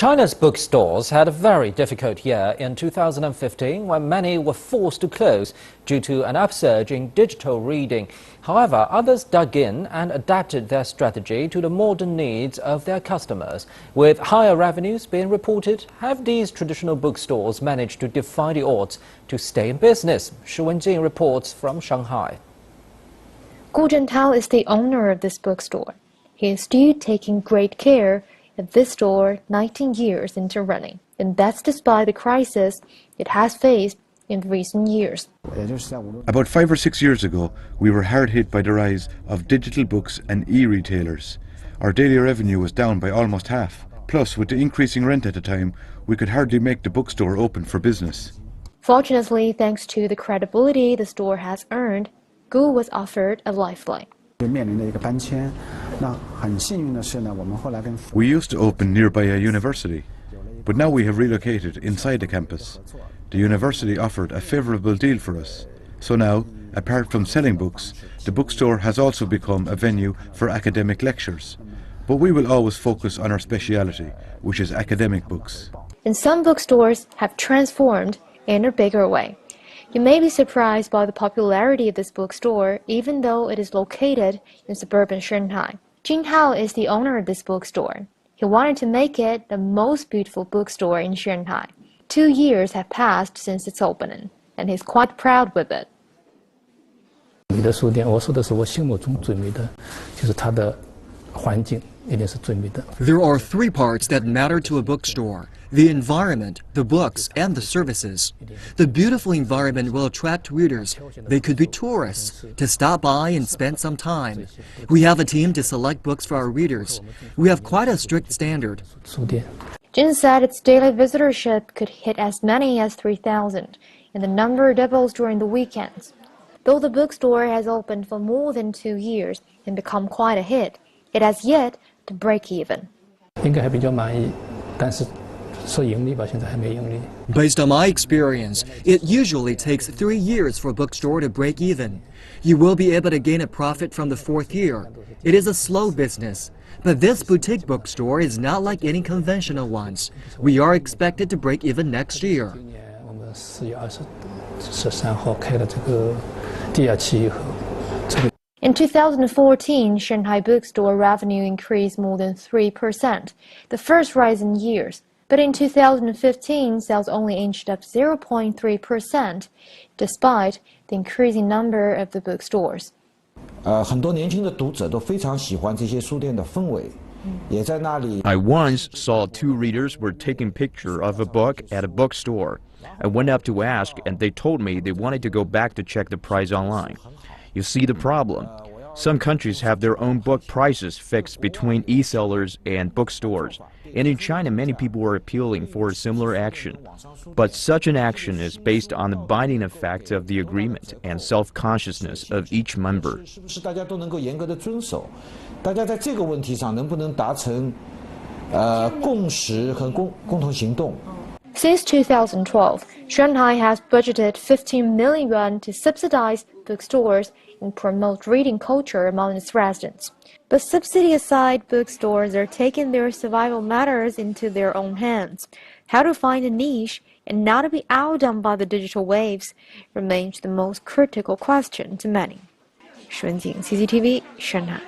China's bookstores had a very difficult year in 2015 when many were forced to close due to an upsurge in digital reading. However, others dug in and adapted their strategy to the modern needs of their customers. With higher revenues being reported, have these traditional bookstores managed to defy the odds to stay in business? Shi Wenjing reports from Shanghai. Gu Zhentao is the owner of this bookstore. He is still taking great care of this store 19 years into running, and that's despite the crisis it has faced in recent years. About 5 or 6 years ago, we were hard hit by the rise of digital books and e-retailers. Our daily revenue was down by almost half. Plus, with the increasing rent at the time, we could hardly make the bookstore open for business. Fortunately, thanks to the credibility the store has earned, Gu was offered a lifeline. We used to open nearby a university, but now we have relocated inside the campus. The university offered a favourable deal for us. So now, apart from selling books, the bookstore has also become a venue for academic lectures. But we will always focus on our speciality, which is academic books. And some bookstores have transformed in a bigger way. You may be surprised by the popularity of this bookstore, even though it is located in suburban Shanghai. Jin Hao is the owner of this bookstore. He wanted to make it the most beautiful bookstore in Shanghai. 2 years have passed since its opening, and he's quite proud with it. There are 3 parts that matter to a bookstore: the environment, the books, and the services. The beautiful environment will attract readers. They could be tourists to stop by and spend some time. We have a team to select books for our readers. We have quite a strict standard. Jin said its daily visitorship could hit as many as 3,000, and the number doubles during the weekends. Though the bookstore has opened for more than 2 years and become quite a hit, it has yet to break even. Based on my experience, it usually takes 3 years for a bookstore to break even. You will be able to gain a profit from the 4th year. It is a slow business. But this boutique bookstore is not like any conventional ones. We are expected to break even next year. In 2014, Shanghai bookstore revenue increased more than 3%, the first rise in years. But in 2015, sales only inched up 0.3%, despite the increasing number of the bookstores. I once saw 2 readers were taking picture of a book at a bookstore. I went up to ask, and they told me they wanted to go back to check the price online. You see the problem. Some countries have their own book prices fixed between e-sellers and bookstores. And in China, many people were appealing for a similar action. But such an action is based on the binding effect of the agreement and self-consciousness of each member. Since 2012, Shanghai has budgeted 15 million yuan to subsidize bookstores and promote reading culture among its residents. But subsidy aside, bookstores are taking their survival matters into their own hands. How to find a niche and not to be outdone by the digital waves remains the most critical question to many. Shi Wenjing, CCTV, Shanghai.